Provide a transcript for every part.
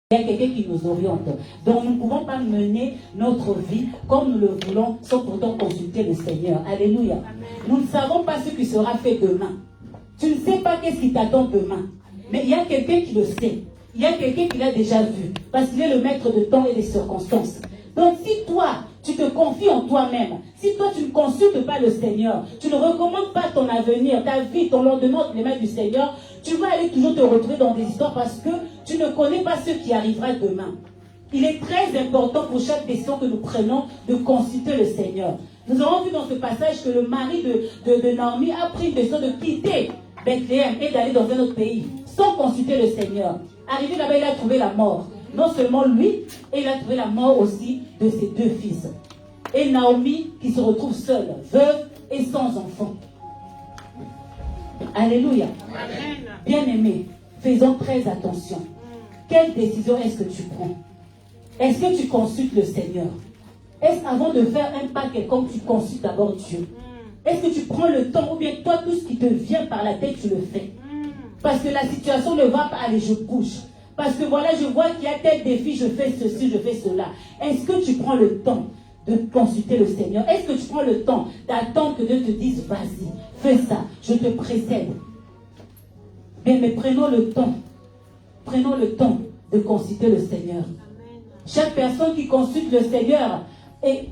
Il y a quelqu'un qui nous oriente. Donc nous ne pouvons pas mener notre vie comme nous le voulons sans pourtant consulter le Seigneur. Alléluia. Amen. Nous ne savons pas ce qui sera fait demain. Tu ne sais pas qu'est-ce qui t'attend demain. Mais il y a quelqu'un qui le sait. Il y a quelqu'un qui l'a déjà vu. Parce qu'il est le maître de temps et des circonstances. Donc si toi, tu te confies en toi-même, si toi tu ne consultes pas le Seigneur, tu ne recommandes pas ton avenir, ta vie, ton lendemain entre les mains du Seigneur, tu vas aller toujours te retrouver dans des histoires parce que tu ne connais pas ce qui arrivera demain. Il est très important pour chaque décision que nous prenons de consulter le Seigneur. Nous avons vu dans ce passage que le mari de Naomi a pris une décision de quitter Bethléem et d'aller dans un autre pays sans consulter le Seigneur. Arrivé là-bas, il a trouvé la mort. Non seulement lui, et il a trouvé la mort aussi de ses deux fils. Et Naomi qui se retrouve seule, veuve et sans enfant. Alléluia. Bien-aimés, faisons très attention. Quelle décision est-ce que tu prends? Est-ce que tu consultes le Seigneur? Est-ce avant de faire un pas quelconque, tu consultes d'abord Dieu? Est-ce que tu prends le temps ou bien toi, tout ce qui te vient par la tête, tu le fais? Parce que la situation ne va pas aller, je bouge. Parce que voilà, je vois qu'il y a tel défi, je fais ceci, je fais cela. Est-ce que tu prends le temps de consulter le Seigneur? Est-ce que tu prends le temps d'attendre que Dieu te dise, vas-y, fais ça, je te précède? Bien, mais prenons le temps de consulter le Seigneur. Chaque personne qui consulte le Seigneur, et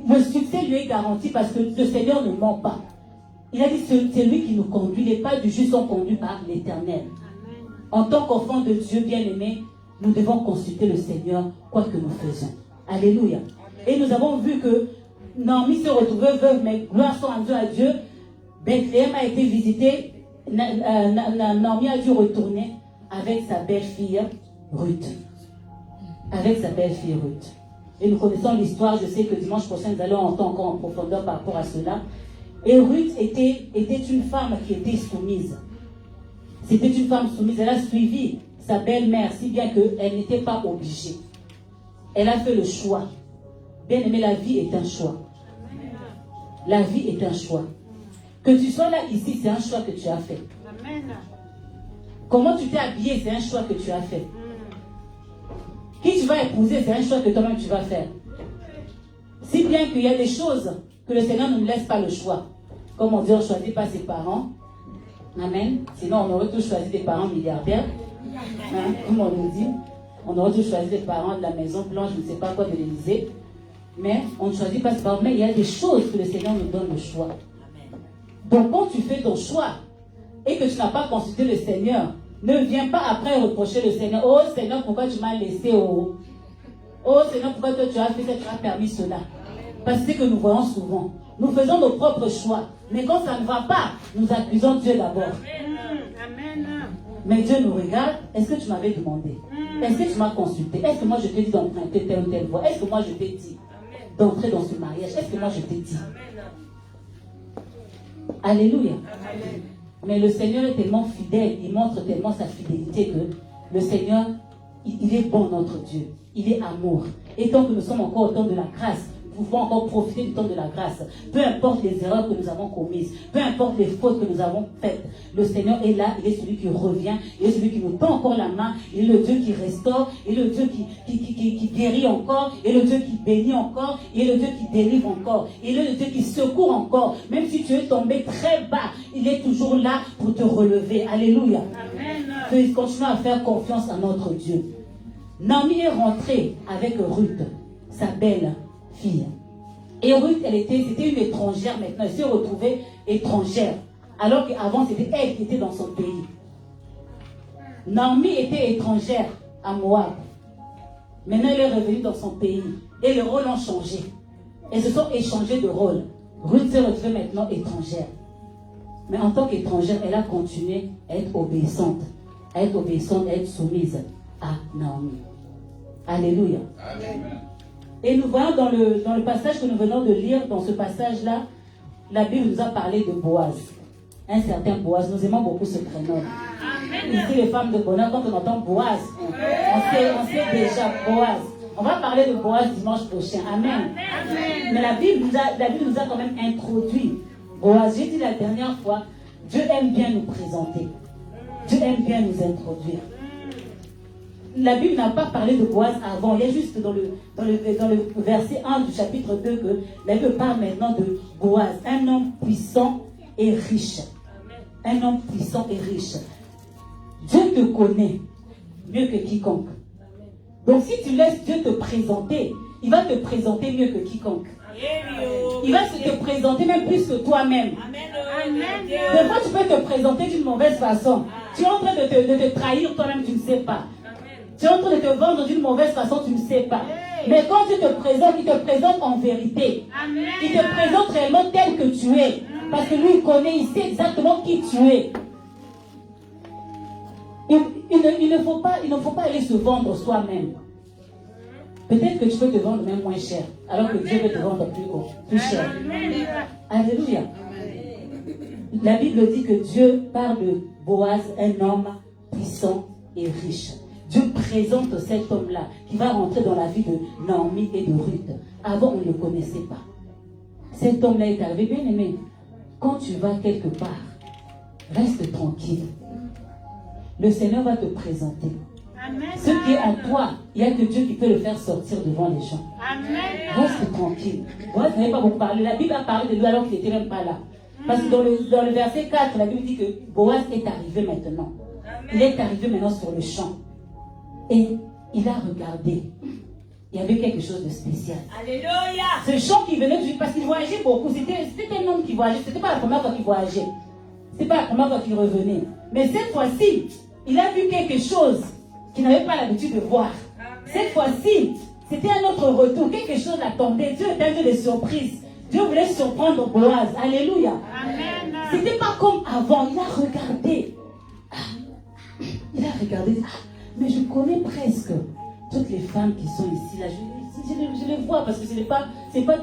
le succès lui est garanti parce que le Seigneur ne ment pas. Il a dit, c'est lui qui nous conduit, les pas du juste sont conduits par l'Éternel. En tant qu'enfants de Dieu bien-aimés, nous devons consulter le Seigneur, quoi que nous faisons. Alléluia. Et nous avons vu que Naomi se retrouvait veuve, mais gloire soit à Dieu. Bethléem a été visité. Naomi a dû retourner avec sa belle-fille Ruth. Avec sa belle-fille Ruth. Et nous connaissons l'histoire. Je sais que dimanche prochain, nous allons entendre encore en profondeur par rapport à cela. Et Ruth était une femme qui était soumise. C'était une femme soumise. Elle a suivi sa belle-mère, si bien qu'elle n'était pas obligée. Elle a fait le choix. Bien aimé, la vie est un choix. La vie est un choix. Que tu sois là, ici, c'est un choix que tu as fait. Comment tu t'es habillé, c'est un choix que tu as fait. Qui tu vas épouser, c'est un choix que toi-même tu vas faire. Si bien qu'il y a des choses que le Seigneur ne nous laisse pas le choix. Comme on dit, on ne choisit pas ses parents. Amen. Sinon, on aurait tous choisi des parents milliardaires. Hein, comme on nous dit. On aurait tous choisi des parents de la Maison Blanche, je ne sais pas quoi, de l'Élysée. Mais on ne choisit pas ses parents. Mais il y a des choses que le Seigneur nous donne le choix. Donc, quand tu fais ton choix et que tu n'as pas consulté le Seigneur, ne viens pas après reprocher le Seigneur. Oh Seigneur, pourquoi tu m'as laissé? Oh Seigneur, pourquoi toi tu as fait ça, tu as permis cela? Parce que c'est que nous voyons souvent. Nous faisons nos propres choix. Mais quand ça ne va pas, nous accusons Dieu d'abord. Mais Dieu nous regarde. Est-ce que tu m'avais demandé? Est-ce que tu m'as consulté? Est-ce que moi je t'ai dit d'emprunter telle ou telle voie? Est-ce que moi je t'ai dit d'entrer dans ce mariage? Est-ce que moi je t'ai dit? Alléluia. Mais le Seigneur est tellement fidèle. Il montre tellement sa fidélité que le Seigneur, il est bon notre Dieu. Il est amour. Et tant que nous sommes encore au temps de la grâce, nous pouvons encore profiter du temps de la grâce. Peu importe les erreurs que nous avons commises, peu importe les fautes que nous avons faites, le Seigneur est là, il est celui qui revient, il est celui qui nous tend encore la main, il est le Dieu qui restaure, il est le Dieu qui guérit encore, il est le Dieu qui bénit encore, il est le Dieu qui délivre encore, il est le Dieu qui secourt encore. Même si tu es tombé très bas, il est toujours là pour te relever. Alléluia. Amen. Continuons à faire confiance à notre Dieu. Naomi est rentrée avec Ruth, sa belle fille. Et Ruth, c'était une étrangère maintenant. Elle s'est retrouvée étrangère. Alors qu'avant, c'était elle qui était dans son pays. Naomi était étrangère à Moab. Maintenant, elle est revenue dans son pays. Et les rôles ont changé. Elles se sont échangées de rôles. Ruth s'est retrouvée maintenant étrangère. Mais en tant qu'étrangère, elle a continué à être obéissante. À être soumise à Naomi. Alléluia. Amen. Et nous voyons dans le passage que nous venons de lire, dans ce passage-là, la Bible nous a parlé de Boaz. Un certain Boaz. Nous aimons beaucoup ce prénom. Ici, les femmes de bonheur, quand on entend Boaz, on sait déjà Boaz. On va parler de Boaz dimanche prochain. Amen. Mais la Bible nous a quand même introduit Boaz. J'ai dit la dernière fois, Dieu aime bien nous présenter. Dieu aime bien nous introduire. la Bible n'a pas parlé de Boaz avant. Il y a juste dans le verset 1 du chapitre 2 que la Bible parle maintenant de Boaz, un homme puissant et riche. Un homme puissant et riche. Dieu te connaît mieux que quiconque. Donc si tu laisses Dieu te présenter, il va te présenter mieux que quiconque. Il va te présenter même plus que toi-même. Des fois tu peux te présenter d'une mauvaise façon. Tu es en train de te trahir toi-même, tu ne sais pas. Tu es en train de te vendre d'une mauvaise façon, tu ne sais pas. Mais quand tu te présentes, il te présente en vérité. Il te présente réellement tel que tu es. Parce que lui, il connaît, il sait exactement qui tu es. Il ne faut pas aller se vendre soi-même. Peut-être que tu peux te vendre même moins cher, alors que Dieu veut te vendre plus haut, plus cher. Alléluia. La Bible dit que Dieu parle de Boaz, un homme puissant et riche. Dieu présente cet homme-là qui va rentrer dans la vie de Naomi et de Ruth. Avant, on ne le connaissait pas. Cet homme-là est arrivé, bien aimé. Quand tu vas quelque part, reste tranquille. Le Seigneur va te présenter. Amen. Ce qui est en toi, il n'y a que Dieu qui peut le faire sortir devant les gens. Amen. Reste tranquille. Boaz n'avait pas beaucoup parlé. La Bible a parlé de lui alors qu'il n'était même pas là. Parce que dans le verset 4, la Bible dit que Boaz est arrivé maintenant. Amen. Il est arrivé maintenant sur le champ. Et il a regardé. Il y avait quelque chose de spécial. Alléluia. Ce chant qui venait de lui, parce qu'il voyageait beaucoup. C'était un homme qui voyageait. Ce n'était pas la première fois qu'il voyageait. Ce n'était pas la première fois qu'il revenait. Mais cette fois-ci, il a vu quelque chose qu'il n'avait pas l'habitude de voir. Amen. Cette fois-ci, c'était un autre retour. Quelque chose l'attendait. Dieu était un Dieu de surprise. Dieu voulait surprendre Boaz. Alléluia. Ce n'était pas comme avant. Il a regardé. Il a regardé. Mais je connais presque toutes les femmes qui sont ici. Là, je les vois parce que ce n'est pas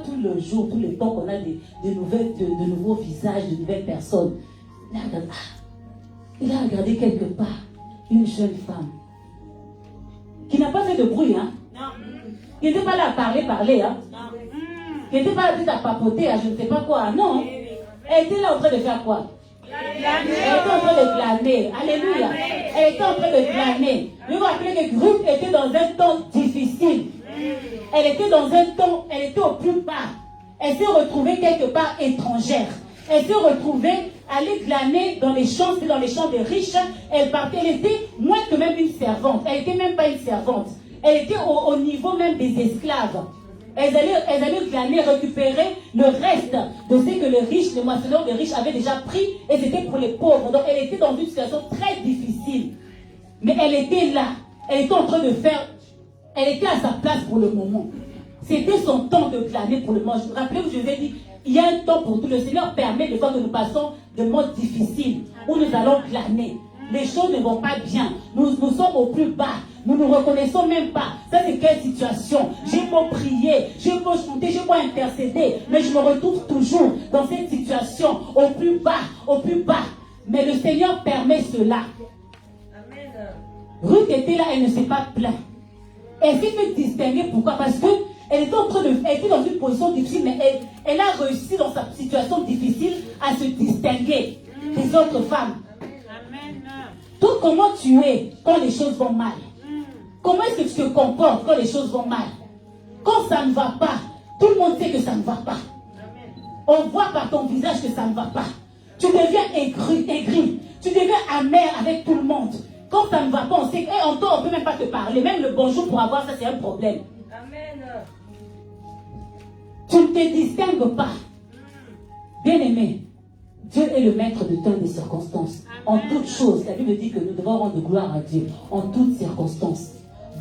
tout le jour, tout le temps qu'on a de nouveaux visages, de nouvelles personnes. Il a regardé quelque part une jeune femme qui n'a pas fait de bruit. Hein? Non. Qui n'était pas là à parler. Hein? Non. Qui n'était pas là à papoter, à je ne sais pas quoi. Non. Elle était là en train de faire quoi? Elle était en train de glaner. Alléluia. Elle était en train de glaner. Je vous rappelle que Ruth était dans un temps difficile. Elle était dans un temps, elle était au plus bas. Elle s'est retrouvée quelque part étrangère. Elle s'est retrouvée aller glaner dans les champs des riches. Elle partait, elle était moins que même une servante. Elle n'était même pas une servante. Elle était au niveau même des esclaves. Elles allaient glaner, récupérer le reste de ce que les moissonneurs des riches avaient déjà pris, et c'était pour les pauvres. Donc elle était dans une situation très difficile. Mais elle était là. Elle était en train de faire. Elle était à sa place pour le moment. C'était son temps de glaner pour le moment. Rappelez-vous, je vous ai dit, il y a un temps pour tout. Le Seigneur permet des fois que nous passons de modes difficiles où nous allons glaner. Les choses ne vont pas bien. Nous sommes au plus bas. Nous ne nous reconnaissons même pas. Ça, c'est quelle situation? J'ai beau prier, j'ai beau chanter, j'ai beau intercéder, mais je me retrouve toujours dans cette situation, au plus bas, au plus bas. Mais le Seigneur permet cela. Amen. Ruth était là, elle ne s'est pas plainte. Elle s'est fait distinguer. Pourquoi? Parce que elle était dans une position difficile, mais elle a réussi dans sa situation difficile à se distinguer des autres femmes. Amen. Toi, comment tu es quand les choses vont mal? Comment est-ce que tu te comportes quand les choses vont mal? Quand ça ne va pas, tout le monde sait que ça ne va pas. On voit par ton visage que ça ne va pas. Tu deviens aigri. Tu deviens amer avec tout le monde. Quand ça ne va pas, on sait qu'on ne peut même pas te parler. Même le bonjour pour avoir ça, c'est un problème. Amen. Tu ne te distingues pas. Bien-aimé, Dieu est le maître de temps et des circonstances. Amen. En toutes choses, la Bible dit que nous devons rendre gloire à Dieu. En toutes circonstances.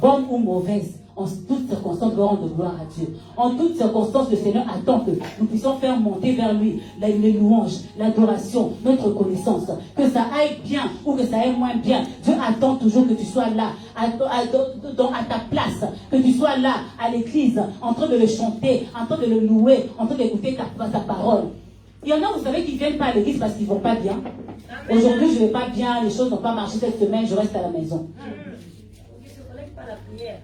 Bonne ou mauvaise, en toutes circonstances, nous devons rendre gloire à Dieu. En toutes circonstances, le Seigneur attend que nous puissions faire monter vers lui les louanges, l'adoration, notre connaissance. Que ça aille bien ou que ça aille moins bien. Dieu attend toujours que tu sois là, à ta place. Que tu sois là, à l'église, en train de le chanter, en train de le louer, en train d'écouter sa parole. Il y en a, vous savez, qui ne viennent pas à l'église parce qu'ils ne vont pas bien. Aujourd'hui, je ne vais pas bien, les choses n'ont pas marché cette semaine, je reste à la maison. La prière.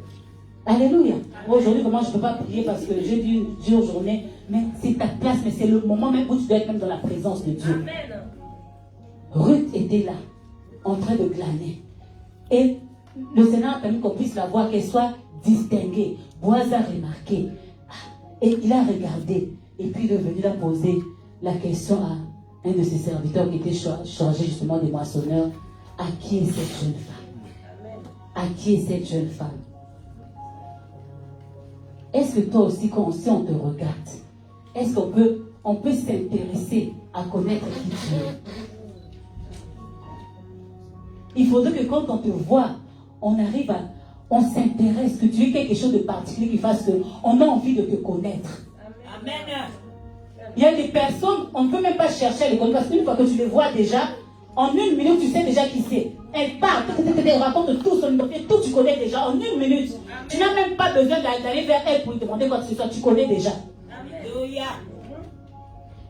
Alléluia. Moi aujourd'hui, comment je ne peux pas prier parce que j'ai eu une dure journée, mais c'est ta place, mais c'est le moment même où tu dois être même dans la présence de Dieu. Amen. Ruth était là, en train de glaner. Et le Seigneur a permis qu'on puisse la voir, qu'elle soit distinguée. Boaz a remarqué. Et il a regardé. Et puis il est venu là poser la question à un de ses serviteurs qui était chargé justement des moissonneurs. À qui est cette jeune femme? À qui est cette jeune femme? Est-ce que toi aussi, si on te regarde, est-ce qu'on peut s'intéresser à connaître qui tu es? Il faudrait que quand on te voit, on s'intéresse, que tu aies quelque chose de particulier qui fasse qu'on a envie de te connaître. Amen. Il y a des personnes, on ne peut même pas chercher à les connaître, parce qu'une fois que tu les vois déjà, en une minute, tu sais déjà qui c'est. Elle parle, elle raconte tout son identité, tout tu connais déjà en une minute. Amen. Tu n'as même pas besoin d'aller vers elle pour lui demander quoi que ce soit, tu connais déjà. Alléluia.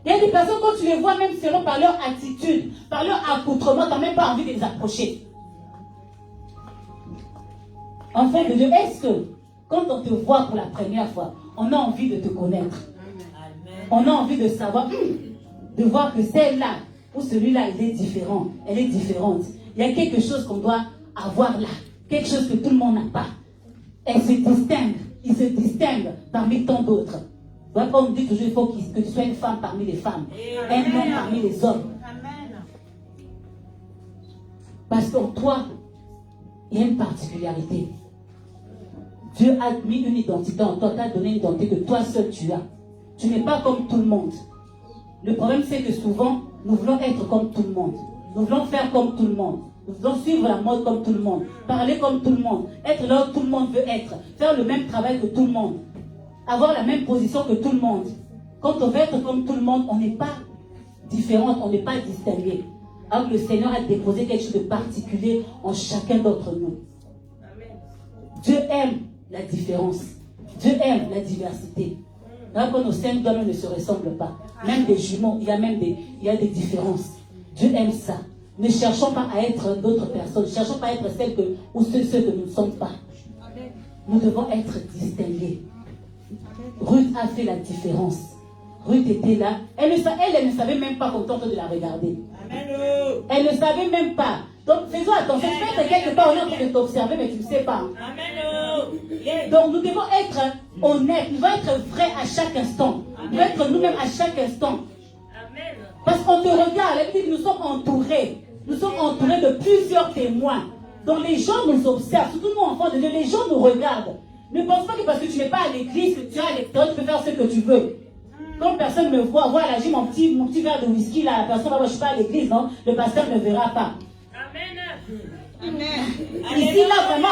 Il y a des personnes, quand tu les vois, même selon par leur attitude, par leur accoutrement, tu n'as même pas envie de les approcher. Enfin, de Dieu, est-ce que, quand on te voit pour la première fois, on a envie de te connaître? Amen. On a envie de savoir, de voir que celle-là, ou celui-là, il est différent, elle est différente. Il y a quelque chose qu'on doit avoir là, quelque chose que tout le monde n'a pas. Elle se distingue, il se distingue parmi tant d'autres. Comme on dit toujours, il faut que tu sois une femme parmi les femmes, un homme parmi les hommes. Amen. Parce qu'en toi, il y a une particularité. Dieu a mis une identité en toi, t'a donné une identité que toi seul tu as. Tu n'es pas comme tout le monde. Le problème, c'est que souvent, nous voulons être comme tout le monde. Nous voulons faire comme tout le monde. Nous voulons suivre la mode comme tout le monde. Parler comme tout le monde. Être là où tout le monde veut être. Faire le même travail que tout le monde. Avoir la même position que tout le monde. Quand on veut être comme tout le monde, on n'est pas différent, on n'est pas distingué. Alors que le Seigneur a déposé quelque chose de particulier en chacun d'entre nous. Dieu aime la différence. Dieu aime la diversité. Là, quand nos 5 hommes ne se ressemblent pas, même des jumeaux, il y a des différences. Dieu aime ça. Ne cherchons pas à être d'autres personnes. Ne cherchons pas à être celles ou ceux que nous ne sommes pas. Nous devons être distingués. Ruth a fait la différence. Ruth était là. Elle ne savait même pas qu'on tente de la regarder. Amen. Elle ne savait même pas. Donc faisons attention. Peut-être quelque part on est en train de t'observer, mais tu ne sais pas. Amen. Donc nous devons être honnêtes. Nous devons être vrais à chaque instant. Nous devons être nous-mêmes à chaque instant. Amen. Parce qu'on te regarde. Elle dit que nous sommes entourés. Nous sommes entourés de plusieurs témoins. Donc les gens nous observent. Surtout nous, enfants de Dieu, les gens nous regardent. Ne pense pas que parce que tu n'es pas à l'église, que tu es à l'extérieur, tu peux faire ce que tu veux. Quand personne me voit, voilà, j'ai mon petit verre de whisky là, la personne va voir, je ne suis pas à l'église, non, le pasteur ne verra pas. Amen. Amen. Ici, là, vraiment,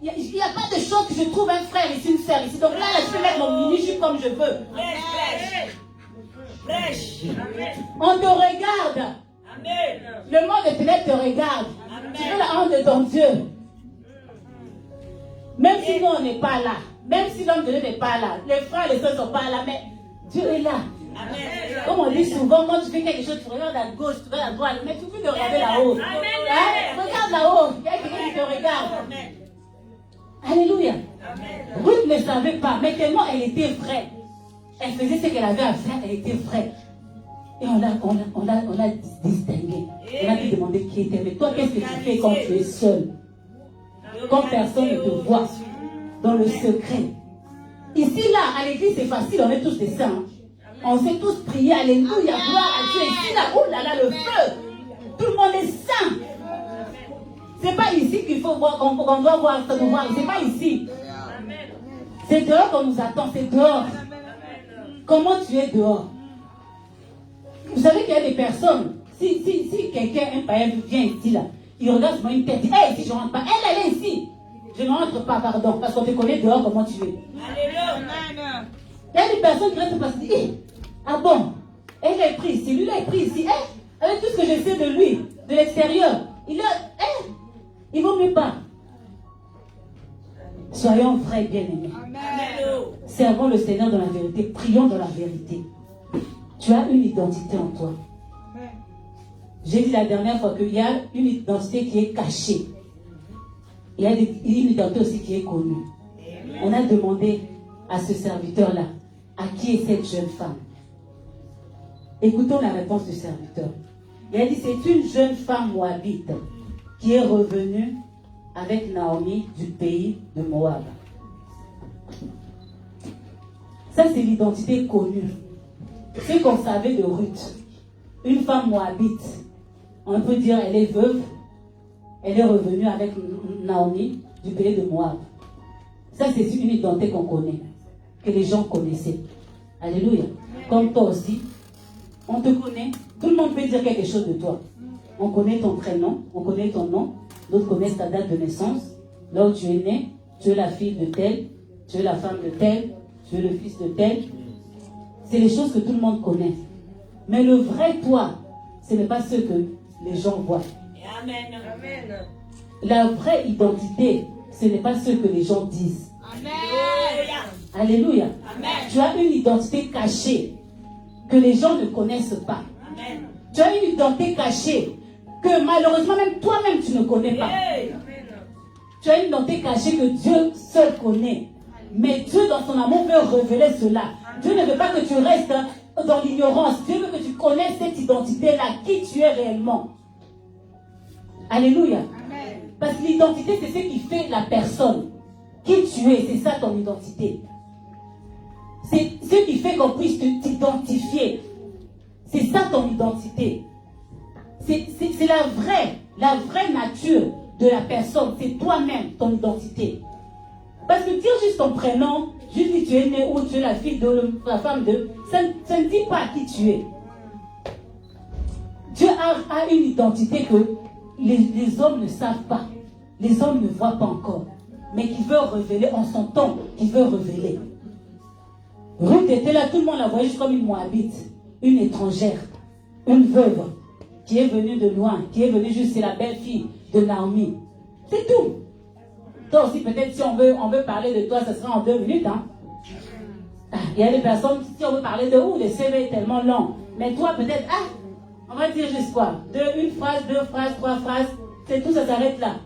il n'y a pas de chose que je trouve un frère ici, une sœur ici. Donc là, je peux mettre mon mini-jupe comme je veux. On te regarde. Amen. Le monde de ténèbres te regarde. Amen. Tu veux la honte de ton Dieu. Même si nous, on n'est pas là, même si l'homme de Dieu n'est pas là, les frères et les soeurs ne sont pas là, mais Dieu est là. Amen. Comme on dit souvent, quand tu fais quelque chose, tu regardes à gauche, tu regardes à droite, mais tu peux regarder là-haut. Hein? Regarde là-haut, il y a quelqu'un qui te regarde. Amen. Alléluia. Amen. Ruth ne savait pas, mais tellement elle était vraie. Elle faisait ce qu'elle avait à faire, elle était vraie. Et on l'a distingué. On a pu demander qui était. Mais toi, qu'est-ce que tu fais quand tu es seul? Quand personne ne te voit dans le secret. Ici, là, à l'église, c'est facile, on est tous des saints. On sait tous prier, alléluia, gloire à Dieu. Ici, là, oh là là, le feu. Tout le monde est saint. C'est pas ici qu'il faut voir, qu'on doit voir, ça nous voir. C'est pas ici. C'est dehors qu'on nous attend, c'est dehors. Comment tu es dehors? Vous savez qu'il y a des personnes, si quelqu'un, un païen vient ici, là, il regarde sur une tête, il dit, hey, ici je ne rentre pas. Elle est ici. Je ne rentre pas, pardon, parce qu'on te connaît dehors comment tu es. Alléluia. Il y a des personnes qui restent parce qu'ils disent, ah bon, elle est prise ici, lui-là est pris ici. Avec tout ce que je sais de lui, de l'extérieur, il ne vaut mieux pas. Soyons vrais, bien-aimés. Servons le Seigneur dans la vérité, prions dans la vérité. Tu as une identité en toi. J'ai dit la dernière fois qu'il y a une identité qui est cachée. Il y a une identité aussi qui est connue. On a demandé à ce serviteur-là, à qui est cette jeune femme? Écoutons la réponse du serviteur. Il a dit, c'est une jeune femme moabite qui est revenue avec Naomi du pays de Moab. Ça, c'est l'identité connue. Ce qu'on savait de Ruth, une femme moabite, on peut dire elle est veuve, elle est revenue avec Naomi du pays de Moab. Ça, c'est une identité qu'on connaît, que les gens connaissaient. Alléluia. Comme toi aussi, on te connaît. Tout le monde peut dire quelque chose de toi. On connaît ton prénom, on connaît ton nom. D'autres connaissent ta date de naissance. Là où tu es né, tu es la fille de tel, tu es la femme de tel, tu es le fils de tel. C'est les choses que tout le monde connaît. Mais le vrai toi, ce n'est pas ce que les gens voient. Amen. Amen. La vraie identité, ce n'est pas ce que les gens disent. Amen. Alléluia. Amen. Tu as une identité cachée que les gens ne connaissent pas. Amen. Tu as une identité cachée que malheureusement même toi-même tu ne connais pas. Hey. Tu as une identité cachée que Dieu seul connaît. Mais Dieu dans son amour veut révéler cela. Dieu ne veut pas que tu restes dans l'ignorance. Dieu veut que tu connaisses cette identité-là, qui tu es réellement. Alléluia. Amen. Parce que l'identité, c'est ce qui fait la personne. Qui tu es, c'est ça ton identité. C'est ce qui fait qu'on puisse t'identifier. C'est ça ton identité. C'est la vraie nature de la personne. C'est toi-même, ton identité. Parce que dire juste ton prénom, juste si tu es né ou tu es la fille de la femme de, ça ne dit pas qui tu es. Dieu a une identité que les hommes ne savent pas. Les hommes ne voient pas encore. Mais qui veut révéler en son temps, qui veut révéler. Ruth était là, tout le monde la voyait juste comme une Moabite, une étrangère, une veuve, qui est venue de loin, qui est venue juste, c'est la belle-fille de Naomi. C'est tout. Toi aussi, peut-être, si on veut parler de toi, ce sera en 2 minutes. Hein? Il y a des personnes, si on veut parler de où, le CV est tellement long. Mais toi, peut-être, on va dire juste quoi? Une phrase, 2 phrases, 3 phrases, c'est tout, ça s'arrête là.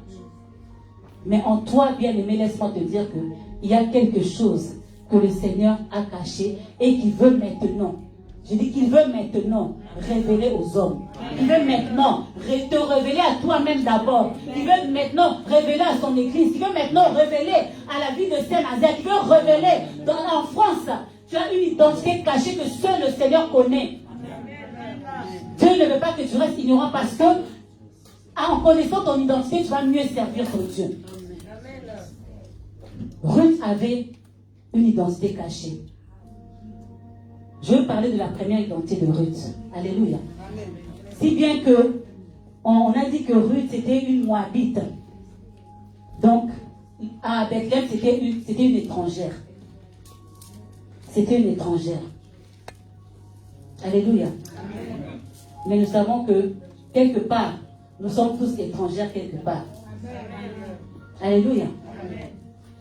Mais en toi, bien-aimé, laisse-moi te dire qu'il y a quelque chose que le Seigneur a caché et qu'il veut maintenant. Je dis qu'il veut maintenant révéler aux hommes. Il veut maintenant te révéler à toi-même d'abord. Il veut maintenant révéler à son église. Il veut maintenant révéler à la vie de Saint-Nazaire. Il veut révéler en France. Tu as une identité cachée que seul le Seigneur connaît. Dieu ne veut pas que tu restes ignorant parce que en connaissant ton identité, tu vas mieux servir ton Dieu. Ruth avait une identité cachée. Je veux parler de la première identité de Ruth. Alléluia. Si bien que on a dit que Ruth c'était une Moabite. Donc, à Bethléem, c'était une étrangère. C'était une étrangère. Alléluia. Mais nous savons que quelque part, nous sommes tous étrangères quelque part. Alléluia.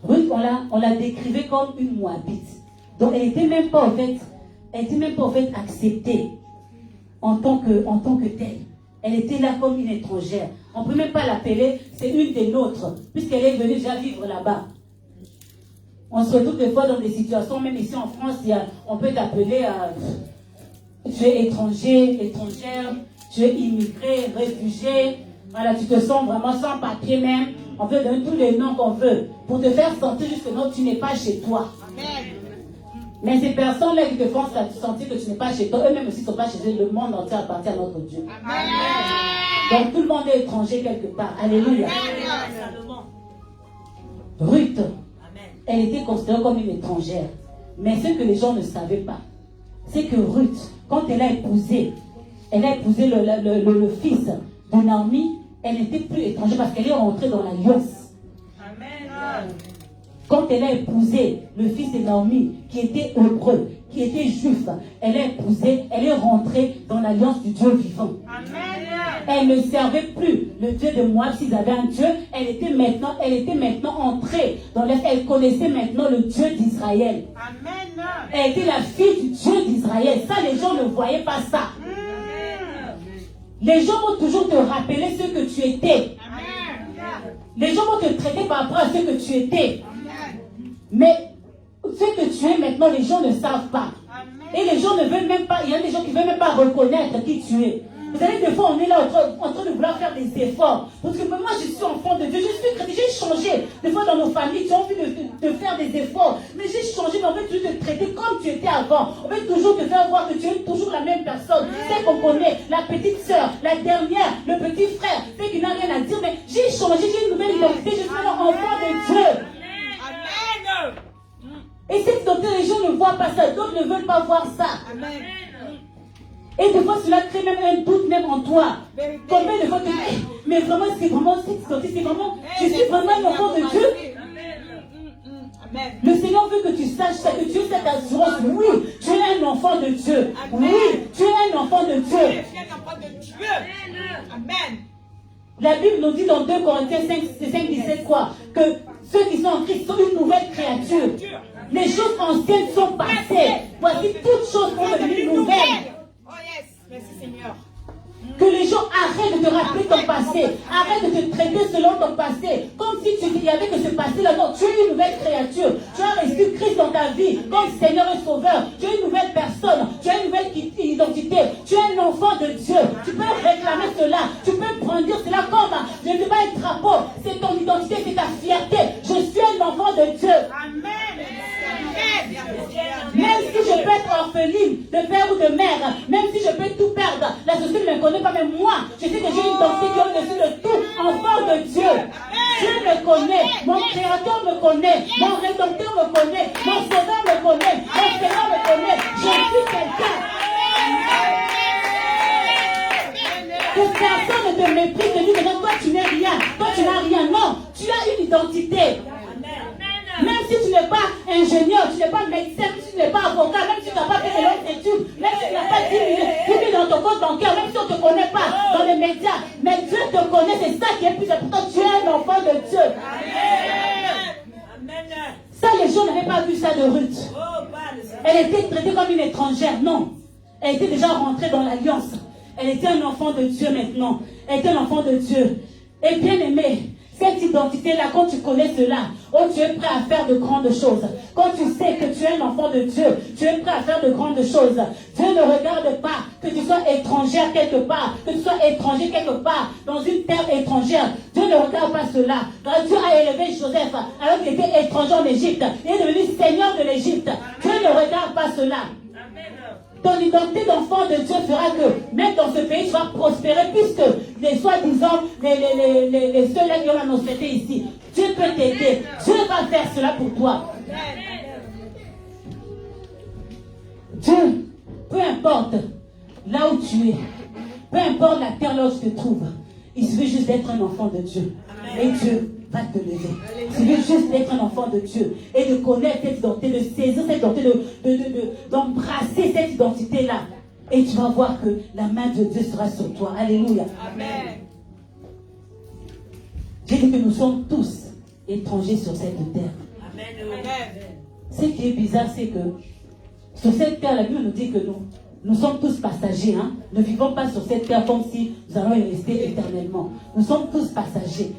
Ruth, on l'a décrivée comme une Moabite. Donc, elle n'était même pas en fait acceptée en tant que telle. Elle était là comme une étrangère. On ne peut même pas l'appeler, c'est une des nôtres, puisqu'elle est venue déjà vivre là-bas. On se retrouve des fois dans des situations, même ici en France, on peut t'appeler tu es étranger, étrangère, tu es immigré, réfugié. Voilà, tu te sens vraiment sans papier même. On peut donner tous les noms qu'on veut pour te faire sentir juste que non, tu n'es pas chez toi. Amen. Mais ces personnes-là qui te font sentir que tu n'es pas chez toi, eux-mêmes aussi ne sont pas chez eux, le monde entier appartient à notre Dieu. Amen. Donc tout le monde est étranger quelque part. Alléluia. Amen. Ruth, elle était considérée comme une étrangère. Mais ce que les gens ne savaient pas, c'est que Ruth, quand elle a épousé le fils de Naomi, elle n'était plus étrangère parce qu'elle est rentrée dans l'alliance. Amen. Quand elle a épousé le fils de Naomi, qui était hébreu, qui était juif, elle est rentrée dans l'alliance du Dieu vivant. Amen. Elle ne servait plus le Dieu de Moab s'ils avaient un Dieu. Elle était maintenant entrée dans elle connaissait maintenant le Dieu d'Israël. Amen. Elle était la fille du Dieu d'Israël. Ça, les gens ne voyaient pas ça. Les gens vont toujours te rappeler ce que tu étais. Amen. Les gens vont te traiter par rapport à ce que tu étais. Amen. Mais ce que tu es maintenant, les gens ne savent pas. Amen. Et les gens ne veulent même pas, il y a des gens qui ne veulent même pas reconnaître qui tu es. Vous savez, des fois, on est là en train de vouloir faire des efforts. Parce que moi, je suis enfant de Dieu, je suis chrétien, j'ai changé. Des fois, dans nos familles, tu as envie de faire des efforts. Mais j'ai changé, mais on veut toujours te traiter comme tu étais avant. On veut toujours te faire voir que tu es toujours la même personne. C'est qu'on connaît, la petite sœur, la dernière, le petit frère, c'est qui n'a rien à dire. Mais j'ai changé, j'ai une nouvelle identité, je suis un enfant de Dieu. Amen. Et cette identité, les gens ne voient pas ça, d'autres ne veulent pas voir ça. Amen. Et des fois, cela crée même un doute même en toi. Combien de fois tu dis, mais vraiment, c'est vraiment cette identité, c'est vraiment, je suis vraiment un enfant de Dieu. Amen. Le Seigneur veut que tu saches ça, que tu aies cette assurance. Oui, tu es un enfant de Dieu. Oui, tu es un enfant de Dieu. Je suis un enfant de Dieu. Amen. La Bible nous dit dans 2 Corinthiens 5, 17 quoi? Que ceux qui sont en Christ sont une nouvelle créature. Les choses anciennes sont passées. Voici toutes choses sont devenues nouvelles. Oh yes. Merci Seigneur. Que les gens arrêtent de te rappeler ton passé. Arrêtent de te traiter selon ton passé. Comme si il y avait que ce passé-là. Non, tu es une nouvelle créature. Tu as reçu Christ dans ta vie comme Seigneur et Sauveur. Tu es une nouvelle personne. Tu as une nouvelle identité. Tu es un enfant de Dieu. Tu peux réclamer cela. Tu peux brandir cela comme je ne veux pas être drapeau. C'est ton identité, c'est ta fierté. Je suis un enfant de Dieu. Amen. Même si je peux être orpheline de père ou de mère, même si je peux tout perdre, la société ne me connaît pas, mais moi, je sais que j'ai une identité qui est au-dessus de tout, enfant de Dieu. Dieu me connaît, mon Créateur me connaît, mon Rédempteur me connaît, mon Sauveur me connaît, mon Seigneur me connaît. Je suis quelqu'un. Que personne ne te méprise, ne dit que toi tu n'es rien, toi tu n'as rien. Non, tu as une identité. Même si tu n'es pas ingénieur, tu n'es pas médecin, si tu n'es pas avocat, même si tu n'as pas fait de longues études, même si tu n'as pas 10 000 dans ton compte bancaire, même si on ne te connaît pas dans les médias, mais Dieu te connaît, c'est ça qui est plus important. Tu es un enfant de Dieu. Amen. Ça, les gens n'avaient pas vu ça de Ruth. Elle était traitée comme une étrangère, non. Elle était déjà rentrée dans l'alliance. Elle était un enfant de Dieu maintenant. Elle était un enfant de Dieu. Et bien aimé, cette identité-là, quand tu connais cela, oh, tu es prêt à faire de grandes choses. Quand tu sais que tu es un enfant de Dieu, tu es prêt à faire de grandes choses. Dieu ne regarde pas que tu sois étrangère quelque part, que tu sois étranger quelque part, dans une terre étrangère. Dieu ne regarde pas cela. Quand Dieu a élevé Joseph, alors qu'il était étranger en Égypte, il est devenu seigneur de l'Égypte. Dieu ne regarde pas cela. Ton identité d'enfant de Dieu fera que même dans ce pays tu vas prospérer, puisque les soi-disant les ceux-là qui ont la nocité ici, Dieu peut t'aider. Dieu va faire cela pour toi. Dieu, peu importe là où tu es, peu importe la terre là où tu te trouves, il suffit juste d'être un enfant de Dieu. Et Dieu va te lever. Il suffit juste d'être un enfant de Dieu et de connaître cette identité, de saisir cette identité, d'embrasser cette identité-là. Et tu vas voir que la main de Dieu sera sur toi. Alléluia. Amen. J'ai dit que nous sommes tous étrangers sur cette terre. Amen. Ce qui est bizarre, c'est que sur cette terre, la Bible nous dit que nous sommes tous passagers. Hein? Ne vivons pas sur cette terre comme si nous allons y rester éternellement. Nous sommes tous passagers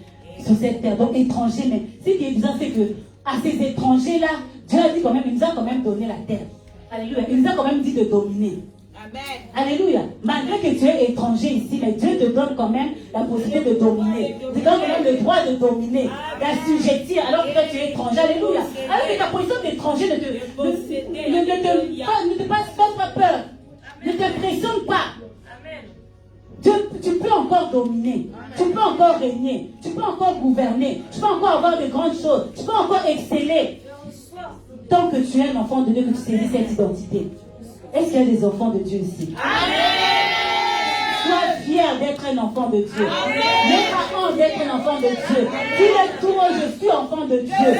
sur cette terre, donc étrangers. Mais ce qui est bizarre, c'est que à ces étrangers-là, Dieu a dit quand même, il nous a quand même donné la terre. Alléluia. Il nous a quand même dit de dominer. Amen. Alléluia. Malgré que tu es étranger ici, mais Dieu te donne quand même la possibilité de dominer. Il te donne quand même le droit de dominer, d'assujettir, alors que toi tu es étranger. Alléluia. Alors que ta position d'étranger ne te passe pas peur. Ne t'impressionne pas. Tu peux encore dominer. Tu peux encore régner. Tu peux encore gouverner. Tu peux encore avoir de grandes choses. Tu peux encore exceller. Tant que tu es un enfant de Dieu, que tu saisis cette identité. Est-ce qu'il y a des enfants de Dieu ici? Sois fier d'être un enfant de Dieu. N'aie pas honte d'être un enfant de Dieu. Dis-le tout, je suis enfant de Dieu.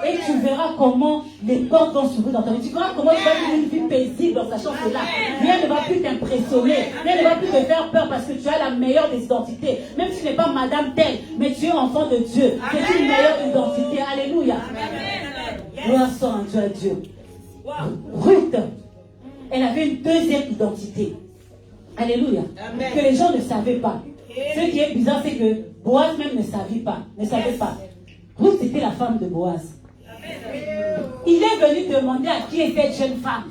Et tu verras comment les portes vont s'ouvrir dans ta vie. Tu verras comment tu vas vivre une vie paisible en sachant cela. Rien ne va plus t'impressionner. Rien ne va plus te faire peur parce que tu as la meilleure des identités. Même si tu n'es pas madame telle, mais tu es enfant de Dieu. C'est une meilleure identité. Alléluia. Gloire soit rendue à Dieu. Ruth, elle avait une deuxième identité. Alléluia. Amen. Que les gens ne savaient pas. Ce qui est bizarre, c'est que Boaz même ne savait pas. Ruth, c'était la femme de Boaz. Il est venu demander à qui est cette jeune femme.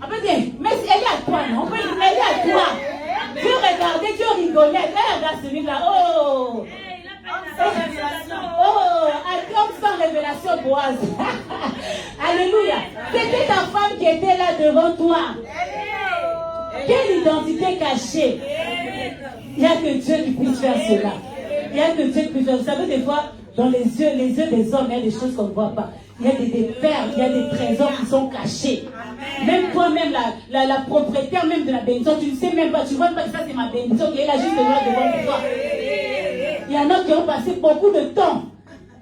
On peut dire, mais elle est à toi, non? On peut dire, elle est à toi. Dieu regardait, Dieu rigolait. Elle regarde celui-là. Oh! Oh! Homme sans révélation, Boaz. Alléluia. C'était ta femme qui était là devant toi. Quelle identité cachée. Il n'y a que Dieu qui puisse faire cela. Il n'y a que Dieu qui puisse faire. Vous savez, des fois, dans les yeux des hommes, il y a des choses qu'on ne voit pas. Il y a des perles, il y a des trésors qui sont cachés. Même toi-même, la propriétaire même de la bénédiction, tu ne sais même pas, tu ne vois pas que ça c'est ma bénédiction qui est là juste devant toi. Il y en a qui ont passé beaucoup de temps.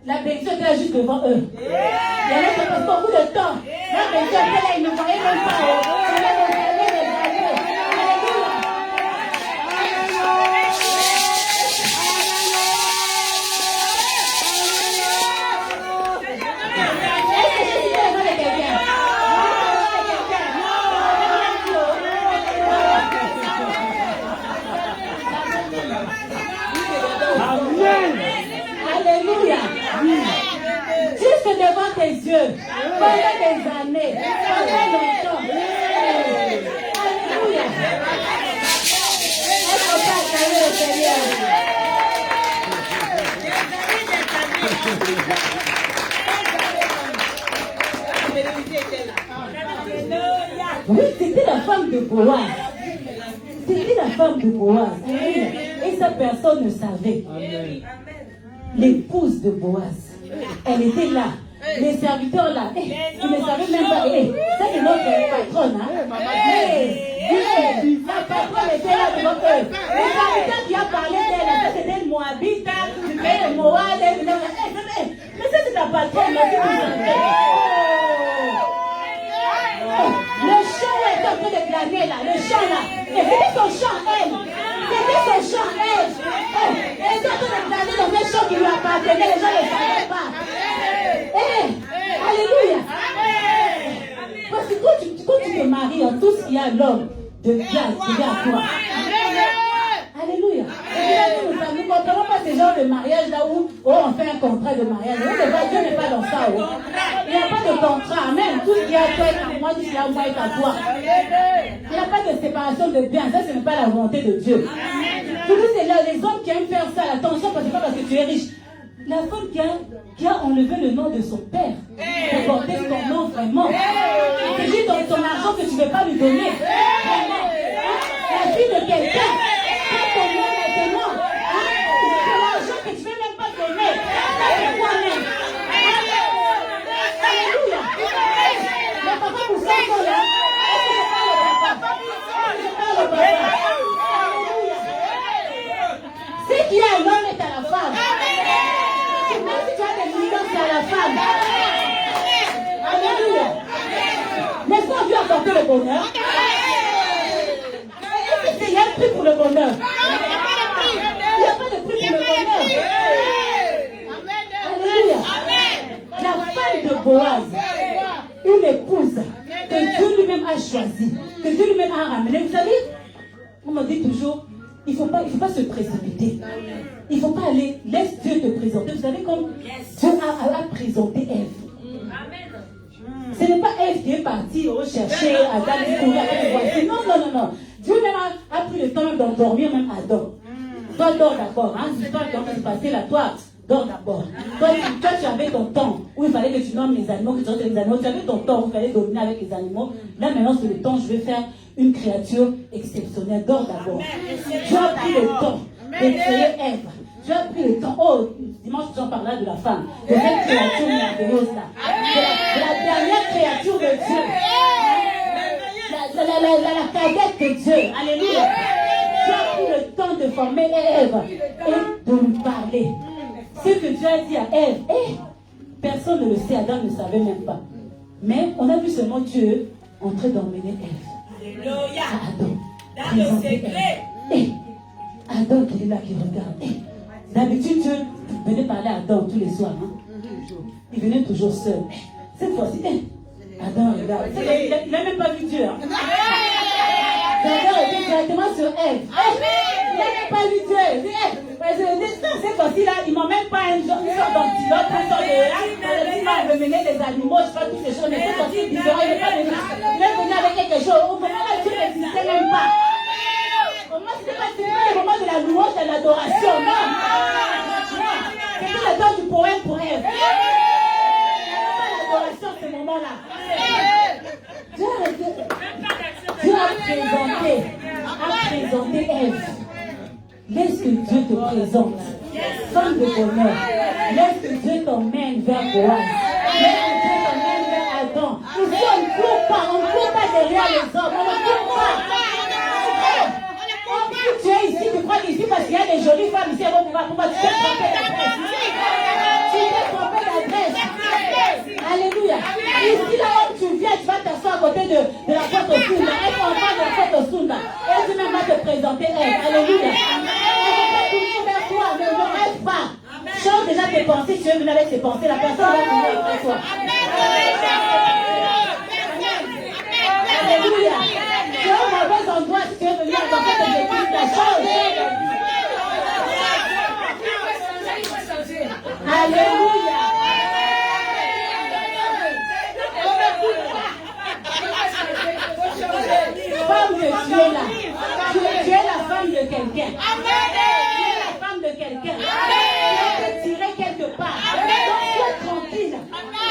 La bénédiction était là juste devant eux. Il y en a qui ont passé beaucoup de temps. La bénédiction était là, ils ne voyaient même pas. Jusque devant tes yeux, pendant des années, pendant longtemps. Alléluia. Est-ce qu'on peut acclamer le Seigneur? Oui, c'était la femme de Boaz. C'était la femme de Boaz. Et sa personne ne savait. L'épouse de Boaz. Elle était là. Les serviteurs là. Ils ne savaient même pas. Ça c'est notre patronne. La patronne était là devant eux. Le serviteur qui a parlé d'elle, ça c'était le Moabite, le Moab. Mais ça c'est ta patronne. Le chant est en train de planer là. Le chant là. C'était son chant, elle. C'était son chant, elle. Elle était en train de planer dans un chant qui lui appartenait. Les gens ne le savaient pas. Alléluia. Parce que quand tu te maries, en tout ce qu'il y a l'homme de bien, c'est à toi. Alléluia. Nous ne comprenons pas ces genres de mariage là où on fait un contrat de mariage. Dieu n'est pas dans ça. Il n'y a pas de contrat. Amen. Tout ce qui est à toi est à moi, tout ce qui est à moi est à toi. Il n'y a pas de séparation de biens. Ça, ce n'est pas la volonté de Dieu. Toujours c'est là, les hommes qui aiment faire ça, attention, parce que c'est pas parce que tu es riche. La femme qui a enlevé le nom de son père pour porter son nom vraiment. C'est juste dans ton argent que tu ne veux pas lui donner. La fille de quelqu'un, prends ton nom maintenant. C'est l'argent que tu ne veux même pas donner. C'est toi-même. Alléluia. Le papa vous sent là. Est-ce que je parle au papa? Je parle au papa. Alléluia. Ce qui est à l'homme est à la femme. Même si tu as des millions, c'est à la femme. Alléluia. N'est-ce pas Dieu a porté le bonheur? Est-ce qu'il y a un prix pour le bonheur? Il n'y a pas de prix pour le bonheur. Alléluia. La femme de Boaz, une épouse que Dieu lui-même a choisie, que Dieu lui-même a ramenée. Vous savez, on me dit toujours, il ne faut pas se précipiter. Il ne faut pas aller, laisse Dieu te présenter. Vous savez comme Dieu a présenté Ève. Ce n'est pas Ève qui est partie rechercher Adam et courir avec les voisins. Non. Dieu même a pris le temps d'endormir même Adam. Toi, dors d'abord. C'est toi qui as se passer là. Toi, dors d'abord. Toi, tu avais ton temps où il fallait que tu nommes les animaux, que tu rentres les animaux. Tu avais ton temps où il fallait dominer avec les animaux. Là, maintenant, c'est le temps. Je vais faire une créature exceptionnelle. Dors d'abord. Tu as pris le temps de créer Ève. Tu as pris le temps. Oh, dimanche, j'en parlais de la femme. De cette créature merveilleuse là. De la dernière créature de Dieu. La cadette de Dieu. Alléluia. Tu as pris le temps de former Ève et de lui parler. Ce que Dieu a dit à Ève, personne ne le sait, Adam ne savait même pas. Mais on a vu seulement Dieu en train d'emmener Ève. Alléluia. À Adam. Dans le secret. Adam qui est là, qui regarde. D'habitude, Dieu venait parler à Adam tous les soirs. Il venait toujours seul. Cette fois-ci, Adam regarde. Il n'a même pas vu Dieu. Adam était directement sur Ève. Il n'a même pas vu Dieu. Cette fois-ci là, ils ne m'ont même pas une sorte d'antilope, une sorte de il veut mener les animaux, je sais pas toutes ces choses, mais cette fois-ci, il est venu avec quelque choses. Au moment où Dieu n'existait même pas. Au moment, c'était pas le moment de la louange et de l'adoration. Non. C'était le temps du poème pour Ève. L'adoration, ce moment-là. Dieu a présenté Ève. Laisse que Dieu te présente. Femme de bonheur. Laisse que Dieu t'emmène vers Boaz. Laisse que Dieu t'emmène vers Adam. Ici, on ne court pas derrière les hommes. On ne court pas. Tu es ici, tu crois qu'ici, parce qu'il y a des jolies femmes ici, elles vont pouvoir tu t'es trompé d'adresse. Tu t'es trompé d'adresse. Alléluia. Ici, là où tu viens, tu vas t'asseoir à côté de la porte au Sunda. Elle est en bas de la porte au Sunda. Elle dit même va te présenter elle. Alléluia. Elle ne va pas tourner vers toi, mais ne rêve pas. Change déjà tes pensées, tu veux venir avec tes pensées, la personne va venir après toi. Alléluia. Tu as une mauvaise angoisse, tu veux venir avec tes églises, la change. Alléluia. Femme de Dieu là. Tu es la femme de quelqu'un. Tu es la femme de quelqu'un. Tu es tiré quelque part. Donc sois tranquille.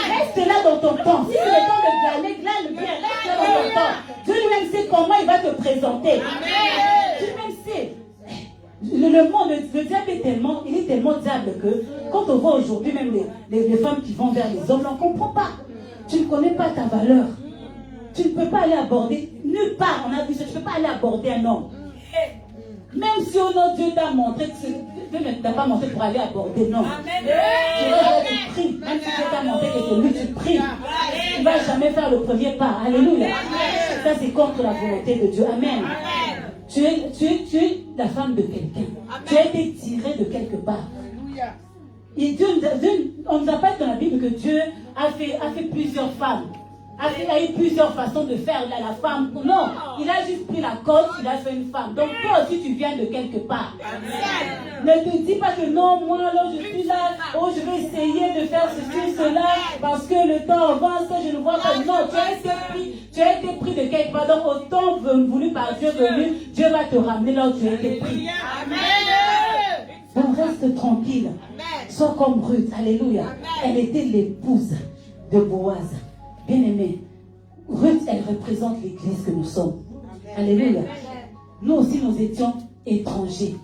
Reste là dans ton temps. Si c'est le temps de glaner, glane bien. Reste là dans ton temps. Dieu lui-même sait comment il va te présenter. Dieu lui-même sait. Le monde, le diable est tellement diable que quand on voit aujourd'hui même les femmes qui vont vers les hommes, on ne comprend pas. Tu ne connais pas ta valeur. Tu ne peux pas aller aborder, nulle part on a vu ça, tu ne peux pas aller aborder un homme. Même si au nom de Dieu t'a montré que Dieu ne t'a pas montré pour aller aborder, non. Tu pries, même si Dieu t'a montré que c'est lui, tu pries. Tu ne vas jamais faire le premier pas. Alléluia. Ça c'est contre la volonté de Dieu. Amen. Tu es la femme de quelqu'un. Tu as été tiré de quelque part. Et Dieu, on ne nous a pas dit dans la Bible que Dieu a fait plusieurs femmes. Il a eu plusieurs façons de faire la femme. Non, il a juste pris la corde, il a fait une femme. Donc toi aussi tu viens de quelque part. Ne te dis pas que non, moi alors je suis là, oh je vais essayer de faire ceci, cela, parce que le temps avance, je ne vois pas. Non, tu as été pris de quelque part. Donc au temps voulu par Dieu venu, Dieu va te ramener là où tu as été pris. Donc reste tranquille. Sois comme Ruth. Alléluia. Elle était l'épouse de Boaz. Bien-aimé, Ruth, elle représente l'église que nous sommes. Alléluia. Nous aussi, nous étions étrangers.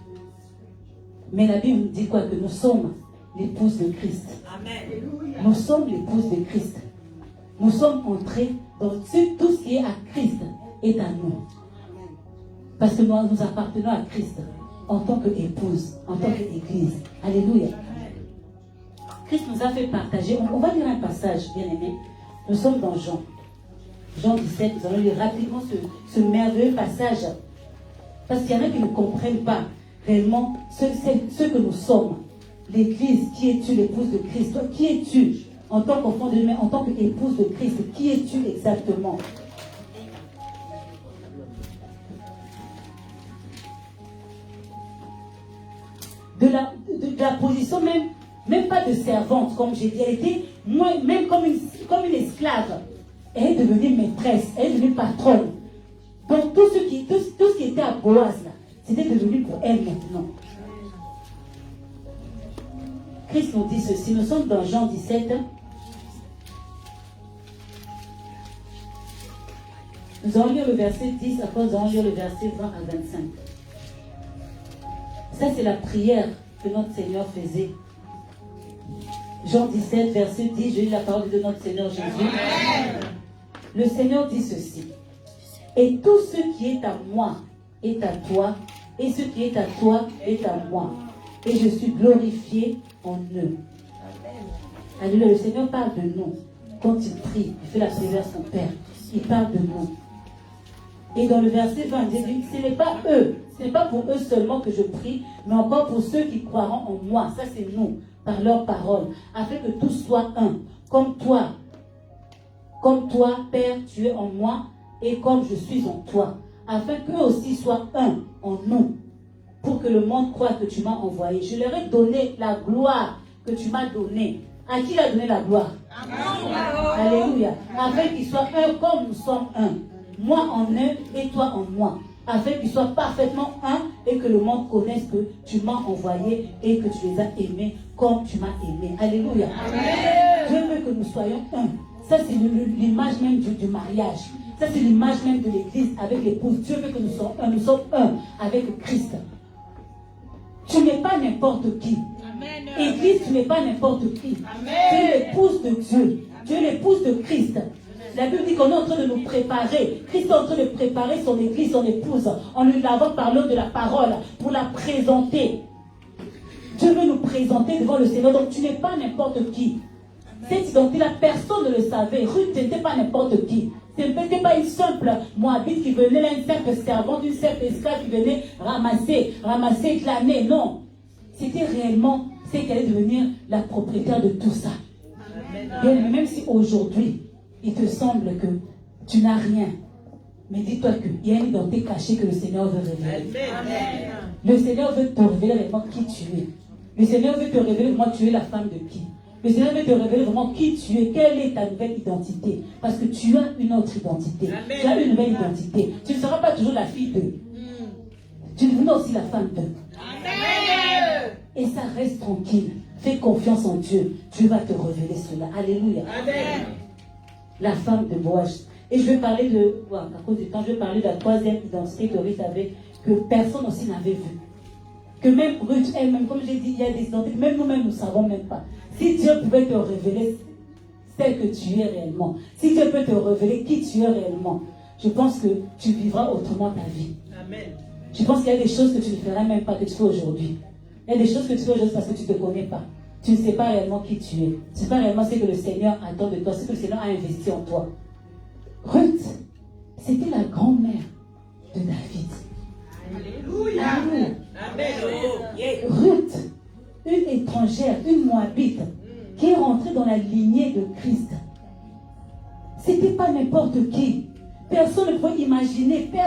Mais la Bible nous dit quoi? Que nous sommes l'épouse de Christ. Nous sommes l'épouse de Christ. Nous sommes entrés dans tout ce qui est à Christ est à nous. Parce que nous appartenons à Christ en tant qu'épouse, en tant qu'église. Alléluia. Christ nous a fait partager. On va lire un passage, bien-aimé. Nous sommes dans Jean 17, nous allons lire rapidement ce merveilleux passage. Parce qu'il y en a qui ne comprennent pas réellement ce que nous sommes. L'église, qui es-tu, l'épouse de Christ? Toi, qui es-tu en tant qu'enfant de Dieu, en tant qu'épouse de Christ? Qui es-tu exactement? De la position même pas de servante, comme j'ai dit, elle était même comme une esclave. Elle est devenue maîtresse, elle est devenue patronne. Donc tout ce qui était à Boaz, là, c'était devenu pour elle maintenant. Christ nous dit ceci, nous sommes dans Jean 17. Nous allons lire le verset 10, après nous allons lire le verset 20 à 25. Ça c'est la prière que notre Seigneur faisait. Jean 17, verset 10, je lis la parole de notre Seigneur Jésus. Amen. Le Seigneur dit ceci. Et tout ce qui est à moi est à toi, et ce qui est à toi est à moi. Et je suis glorifié en eux. Alléluia. Le Seigneur parle de nous. Quand il prie, il fait la prière à son Père. Il parle de nous. Et dans le verset 20, il dit, ce n'est pas eux, ce n'est pas pour eux seulement que je prie, mais encore pour ceux qui croiront en moi. Ça c'est nous, par leur parole, afin que tous soient un, comme toi, Père, tu es en moi, et comme je suis en toi, afin qu'eux aussi soient un en nous, pour que le monde croie que tu m'as envoyé. Je leur ai donné la gloire que tu m'as donnée. À qui il a donné la gloire? Amen. Alléluia. Afin qu'ils soient un comme nous sommes un. moi en eux et toi en moi, afin qu'ils soient parfaitement un et que le monde connaisse que tu m'as envoyé et que tu les as aimés comme tu m'as aimé. Alléluia. Amen. Dieu veut que nous soyons un. Ça, c'est l'image même du mariage. Ça, c'est l'image même de l'église avec l'épouse. Dieu veut que nous soyons un. Nous sommes un avec Christ. Tu n'es pas n'importe qui. Amen. Église, tu n'es pas n'importe qui. Amen. Tu es l'épouse de Dieu. Tu es l'épouse de Christ. La Bible dit qu'on est en train de nous préparer. Christ est en train de préparer son église, son épouse, en lui lavant parlant de la parole, pour la présenter. Dieu veut nous présenter devant le Seigneur. Donc tu n'es pas n'importe qui. Cette identité-là, personne ne le savait. Ruth n'était pas n'importe qui. Ce n'était pas une simple Moabite qui venait là, une simple servante, une simple esclave qui venait ramasser, glaner. Non. C'était réellement celle qui allait devenir la propriétaire de tout ça. Bien, même si aujourd'hui, il te semble que tu n'as rien, mais dis-toi qu'il y a une identité cachée que le Seigneur veut révéler. Amen. Le Seigneur veut te révéler vraiment qui tu es. Le Seigneur veut te révéler vraiment tu es la femme de qui. Le Seigneur veut te révéler vraiment qui tu es, quelle est ta nouvelle identité. Parce que tu as une autre identité. Amen. Tu as une nouvelle identité. Tu ne seras pas toujours la fille d'eux. Tu deviendras aussi la femme d'eux. Et ça, reste tranquille. Fais confiance en Dieu. Dieu va te révéler cela. Alléluia. Amen. La femme de Boaz. Et je vais parler de, à cause du temps, je vais parler de la troisième identité que Ruth avait, que personne aussi n'avait vue. Que même Ruth elle-même, comme j'ai dit, il y a des identités que même nous-mêmes, nous ne savons même pas. Si Dieu pouvait te révéler celle que tu es réellement, si Dieu peut te révéler qui tu es réellement, je pense que tu vivras autrement ta vie. Amen. Je pense qu'il y a des choses que tu ne feras même pas que tu fais aujourd'hui. Il y a des choses que tu fais aujourd'hui parce que tu ne te connais pas. Tu ne sais pas réellement qui tu es. Tu ne sais pas réellement ce que le Seigneur attend de toi, ce que le Seigneur a investi en toi. Ruth, c'était la grand-mère de David. Alléluia. Amen. Ruth, une étrangère, une Moabite, qui est rentrée dans la lignée de Christ. C'était pas n'importe qui. Personne ne peut imaginer que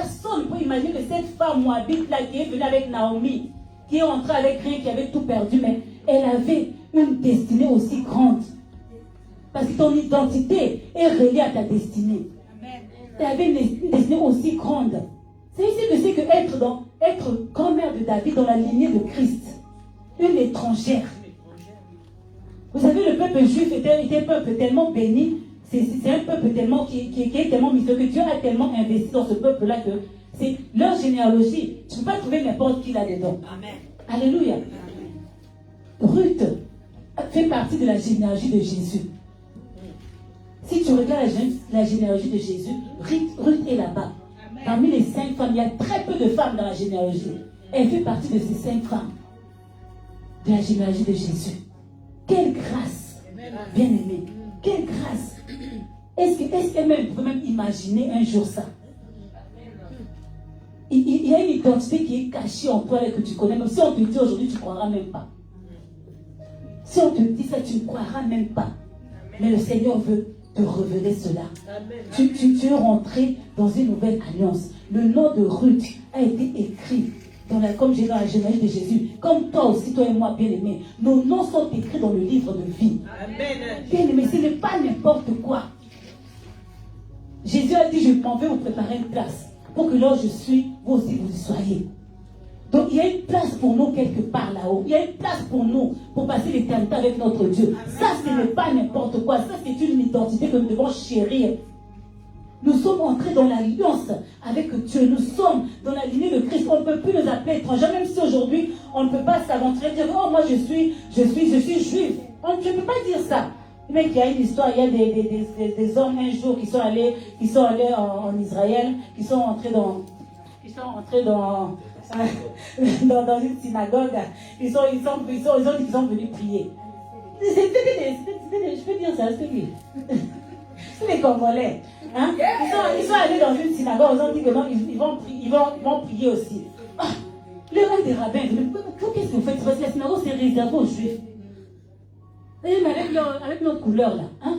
cette femme Moabite-là qui est venue avec Naomi, qui est entrée avec rien, qui avait tout perdu, mais elle avait une destinée aussi grande. Parce que ton identité est reliée à ta destinée. Elle avait une destinée aussi grande. C'est ici que c'est être grand-mère de David dans la lignée de Christ. Une étrangère. Vous savez, le peuple juif était un peuple tellement béni. C'est un peuple tellement qui est tellement misérieux, que Dieu a tellement investi dans ce peuple-là que c'est leur généalogie. Tu ne peux pas trouver n'importe qui là-dedans. Amen. Alléluia. Ruth fait partie de la généalogie de Jésus. Si tu regardes la généalogie de Jésus, Ruth est là-bas. Parmi les 5 femmes, il y a très peu de femmes dans la généalogie. Elle fait partie de ces 5 femmes de la généalogie de Jésus. Quelle grâce, bien-aimée. Quelle grâce. Est-ce qu'elle-même peut même imaginer un jour ça? Il y a une identité qui est cachée en toi et que tu connais. Même si on te dit aujourd'hui, tu ne croiras même pas. Si on te dit ça, tu ne croiras même pas. Mais le Seigneur veut te révéler cela. Tu es rentré dans une nouvelle alliance. Le nom de Ruth a été écrit comme j'ai dans la généalogie de Jésus. Comme toi aussi, toi et moi, bien-aimés. Nos noms sont écrits dans le livre de vie. Bien-aimés, ce n'est pas n'importe quoi. Jésus a dit, je m'en vais vous préparer une place. Pour que là où je suis, vous aussi vous y soyez. Donc il y a une place pour nous quelque part là-haut. Il y a une place pour nous pour passer l'éternité avec notre Dieu. Ça, ce n'est pas n'importe quoi. Ça, c'est une identité que nous devons chérir. Nous sommes entrés dans l'alliance avec Dieu. Nous sommes dans la lignée de Christ. On ne peut plus nous appeler étrangers. Même si aujourd'hui, on ne peut pas s'aventurer et dire, oh, moi je suis juif. Je ne peux pas dire ça. Mais il y a une histoire, il y a des hommes un jour qui sont allés en Israël, qui sont entrés dans une synagogue. Ils ont dit qu'ils sont venus prier. Je peux dire ça, c'est lui. C'est les Congolais. Hein? Ils sont allés dans une synagogue, ils ont dit que non, ils vont prier aussi. Ah, le reste des rabbins, qu'est-ce que vous faites? Parce que la synagogue, c'est réservé aux Juifs. Mais avec notre couleur là, hein?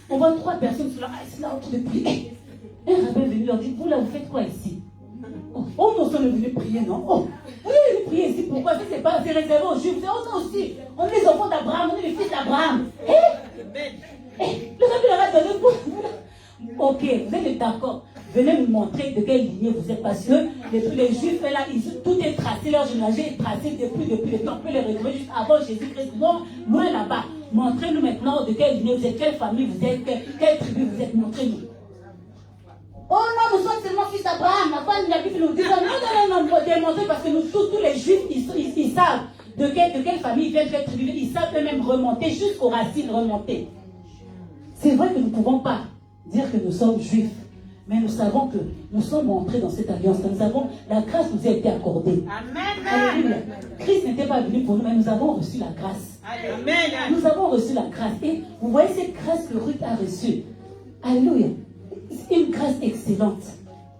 On voit 3 personnes sur là, c'est là en train de prier. Un rabbin est venu leur dire, vous là, vous faites quoi ici? Oh, nous sommes venus prier, non? Oh, vous venez prier ici, pourquoi? C'est réservé aux Juifs, c'est eux aussi. On est les enfants d'Abraham, on est les fils d'Abraham. Le rabbin leur a donné, Ok, vous êtes d'accord. Venez me montrer de quelle lignée vous êtes. Parce que les Juifs, là, tout est tracé, leur généalogie est tracée depuis. On peut les retrouver juste avant Jésus-Christ. Non, loin là-bas. Montrez-nous maintenant de quelle lignée vous êtes, quelle famille vous êtes, quelle tribu vous êtes. Montrez-nous. Oh non, nous sommes seulement fils d'Abraham. La femme de la Bible nous dit non, démontrez parce que nous, tous les Juifs, ils savent de quelle famille ils viennent, quelle tribu. Ils savent eux-mêmes remonter jusqu'aux racines, remonter. C'est vrai que nous ne pouvons pas dire que nous sommes Juifs. Mais nous savons que nous sommes entrés dans cette alliance. Nous avons, la grâce nous a été accordée. Amen. Alléluia. Christ n'était pas venu pour nous, mais nous avons reçu la grâce. Amen. Nous avons reçu la grâce. Et vous voyez cette grâce que Ruth a reçue. Alléluia. C'est une grâce excellente.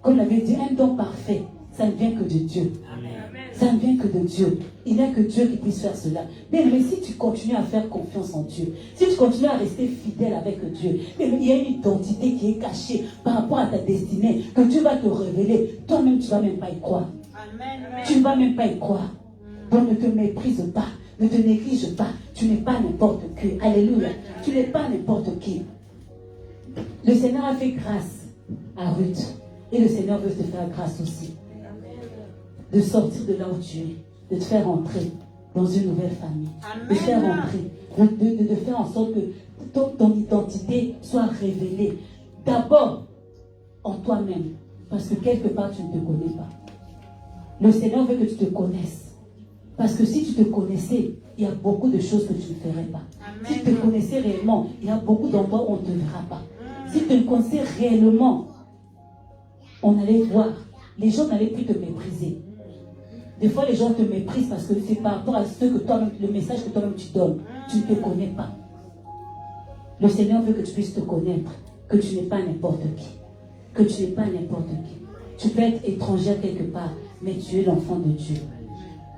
Comme l'avait dit, un don parfait. Ça ne vient que de Dieu. Amen. Ça ne vient que de Dieu. Il n'y a que Dieu qui puisse faire cela. Mais si tu continues à faire confiance en Dieu, si tu continues à rester fidèle avec Dieu, il y a une identité qui est cachée par rapport à ta destinée, que Dieu va te révéler. Toi-même, tu ne vas même pas y croire. Amen. Tu ne vas même pas y croire. Donc ne te méprise pas. Ne te néglige pas. Tu n'es pas n'importe qui. Alléluia. Tu n'es pas n'importe qui. Le Seigneur a fait grâce à Ruth. Et le Seigneur veut te faire grâce aussi. De sortir de là où tu es, de te faire entrer dans une nouvelle famille, Amen. de faire entrer, de faire en sorte que ton identité soit révélée d'abord en toi-même, parce que quelque part tu ne te connais pas. Le Seigneur veut que tu te connaisses, parce que si tu te connaissais, il y a beaucoup de choses que tu ne ferais pas. Amen. Si tu te connaissais réellement, il y a beaucoup d'endroits où on ne te verra pas. Si tu te connaissais réellement, on allait voir, les gens n'allaient plus te mépriser. Des fois, les gens te méprisent parce que c'est par rapport à ce que toi-même, le message que toi-même tu donnes. Tu ne te connais pas. Le Seigneur veut que tu puisses te connaître, que tu n'es pas n'importe qui. Que tu n'es pas n'importe qui. Tu peux être étrangère quelque part, mais tu es l'enfant de Dieu.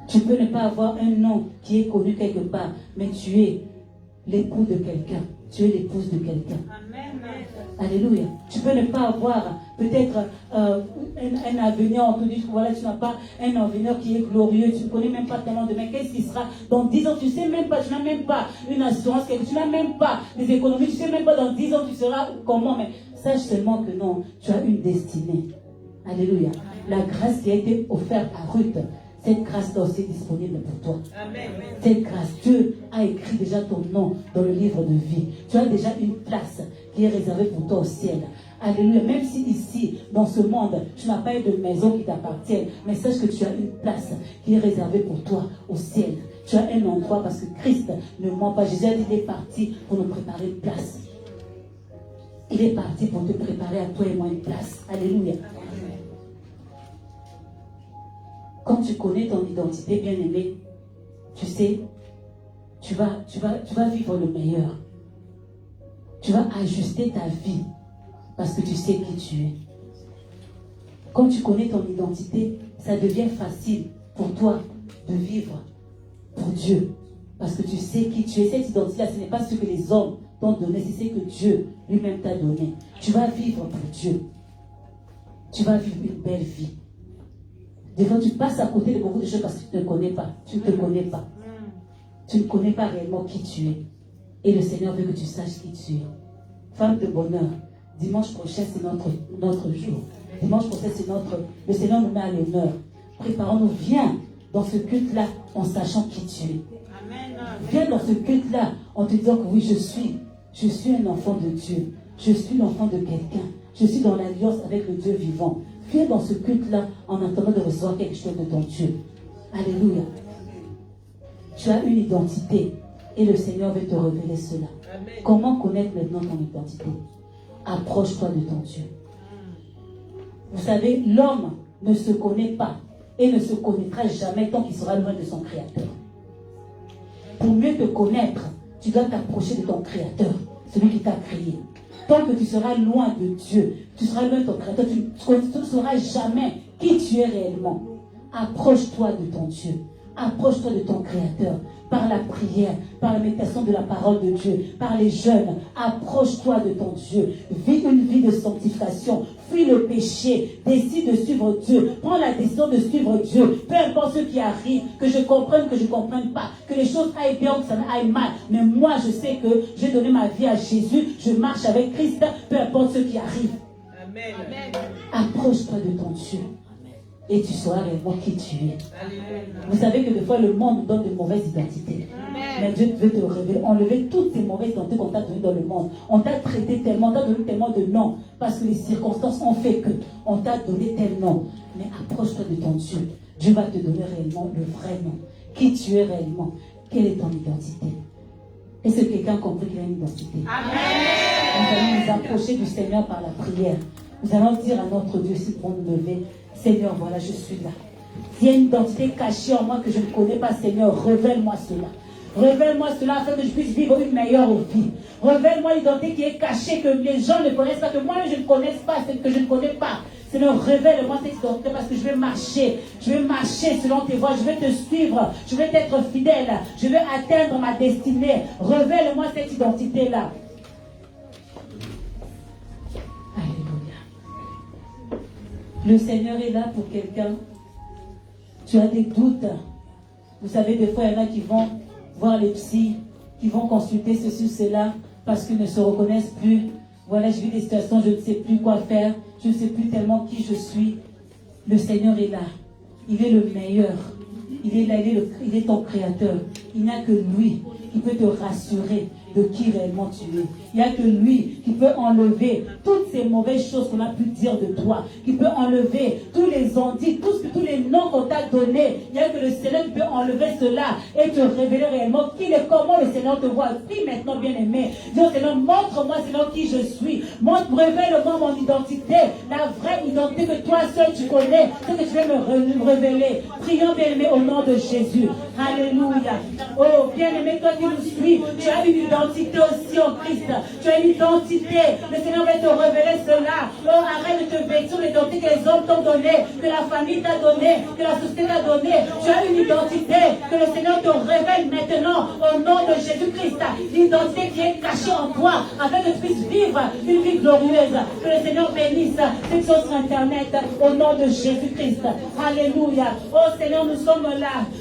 Tu peux ne pas avoir un nom qui est connu quelque part, mais tu es l'époux de quelqu'un. Tu es l'épouse de quelqu'un. Alléluia. Tu peux ne pas avoir peut-être un avenir, on te dit, voilà, tu n'as pas un avenir qui est glorieux, tu ne connais même pas tellement demain, qu'est-ce qui sera dans 10 ans, tu ne sais même pas, tu n'as même pas une assurance, tu n'as même pas des économies, tu ne sais même pas dans 10 ans tu seras comment, mais sache seulement que non, tu as une destinée. Alléluia. La grâce qui a été offerte à Ruth, cette grâce-là aussi est disponible pour toi. Amen. Cette grâce, Dieu a écrit déjà ton nom dans le livre de vie. Tu as déjà une place qui est réservée pour toi au ciel. Alléluia. Même si ici, dans ce monde, tu n'as pas eu de maison qui t'appartienne, mais sache que tu as une place qui est réservée pour toi au ciel. Tu as un endroit parce que Christ ne ment pas. Jésus a dit qu'il est parti pour nous préparer une place. Il est parti pour te préparer à toi et moi une place. Alléluia. Quand tu connais ton identité, bien-aimé, tu sais, tu vas vivre le meilleur. Tu vas ajuster ta vie parce que tu sais qui tu es. Quand tu connais ton identité, ça devient facile pour toi de vivre pour Dieu. Parce que tu sais qui tu es. Cette identité-là, ce n'est pas ce que les hommes t'ont donné, c'est ce que Dieu lui-même t'a donné. Tu vas vivre pour Dieu. Tu vas vivre une belle vie. Des fois, tu passes à côté de beaucoup de choses parce que tu ne te connais pas. Tu ne te connais pas. Tu ne connais pas réellement qui tu es. Et le Seigneur veut que tu saches qui tu es. Femme de bonheur, dimanche prochain, c'est notre jour. Dimanche prochain, c'est le Seigneur nous met à l'honneur. Préparons-nous, viens dans ce culte-là en sachant qui tu es. Viens dans ce culte-là en te disant que oui, je suis un enfant de Dieu. Je suis l'enfant de quelqu'un. Je suis dans l'alliance avec le Dieu vivant. Viens dans ce culte-là en attendant de recevoir quelque chose de ton Dieu. Alléluia. Tu as une identité et le Seigneur veut te révéler cela. Amen. Comment connaître maintenant ton identité? Approche-toi de ton Dieu. Vous savez, l'homme ne se connaît pas et ne se connaîtra jamais tant qu'il sera loin de son Créateur. Pour mieux te connaître, tu dois t'approcher de ton Créateur, celui qui t'a créé. Tant que tu seras loin de Dieu, tu seras loin de ton Créateur, tu ne sauras jamais qui tu es réellement. Approche-toi de ton Dieu. Approche-toi de ton Créateur. par la prière, par la méditation de la parole de Dieu, par les jeûnes. Approche-toi de ton Dieu. Vis une vie de sanctification. Fuis le péché. Décide de suivre Dieu. Prends la décision de suivre Dieu. Peu importe ce qui arrive, que je comprenne, que je ne comprenne pas, que les choses aillent bien ou que ça aille mal. Mais moi, je sais que j'ai donné ma vie à Jésus. Je marche avec Christ, peu importe ce qui arrive. Amen. Amen. Approche-toi de ton Dieu. Et tu sauras réellement qui tu es. Amen. Vous savez que des fois le monde nous donne de mauvaises identités. Amen. Mais Dieu veut te révéler, enlever toutes ces mauvaises identités qu'on t'a données dans le monde. On t'a traité tellement, on t'a donné tellement de noms. Parce que les circonstances ont fait que on t'a donné tel nom. Mais approche-toi de ton Dieu. Dieu va te donner réellement le vrai nom. Qui tu es réellement. Quelle est ton identité? Est-ce que quelqu'un a compris qu'il a une identité? Amen. Nous allons nous approcher du Seigneur par la prière. Nous allons dire à notre Dieu, si pour nous lever, Seigneur, voilà, je suis là. S'il y a une identité cachée en moi que je ne connais pas, Seigneur, révèle-moi cela. Révèle-moi cela afin que je puisse vivre une meilleure vie. Révèle-moi l'identité qui est cachée, que les gens ne connaissent pas, que moi je ne connaisse pas, que je ne connais pas. Seigneur, révèle-moi cette identité parce que je vais marcher selon tes voies, je vais te suivre, je vais être fidèle, je vais atteindre ma destinée. Révèle-moi cette identité-là. Le Seigneur est là pour quelqu'un. Tu as des doutes. Vous savez, des fois, il y en a qui vont voir les psys, qui vont consulter ceci ou cela, parce qu'ils ne se reconnaissent plus. Voilà, je vis des situations, je ne sais plus quoi faire, je ne sais plus tellement qui je suis. Le Seigneur est là. Il est le meilleur. Il est là, il est ton créateur. Il n'y a que lui qui peut te rassurer de qui réellement tu es. Il n'y a que lui qui peut enlever toutes ces mauvaises choses qu'on a pu dire de toi, qui peut enlever tous les ondits, tous les noms qu'on t'a donnés. Il n'y a que le Seigneur qui peut enlever cela et te révéler réellement qui est, comment le Seigneur te voit. Prie maintenant, bien-aimé. Dis au Seigneur, montre-moi, Seigneur, qui je suis. Révèle-moi mon identité, la vraie identité que toi seul tu connais, ce que tu veux me révéler. Prions, bien-aimé, au nom de Jésus. Alléluia. Oh, bien-aimé, toi qui nous suis, tu as une identité aussi en Christ. Tu as une identité. Le Seigneur va te révéler cela. Oh, arrête de te vêtir l'identité que les hommes t'ont donnée, que la famille t'a donnée, que la société t'a donnée. Tu as une identité que le Seigneur te révèle maintenant au nom de Jésus-Christ. L'identité qui est cachée en toi, afin que tu puisses vivre une vie glorieuse. Que le Seigneur bénisse cette chose sur Internet au nom de Jésus-Christ. Alléluia. Oh Seigneur, nous sommes là.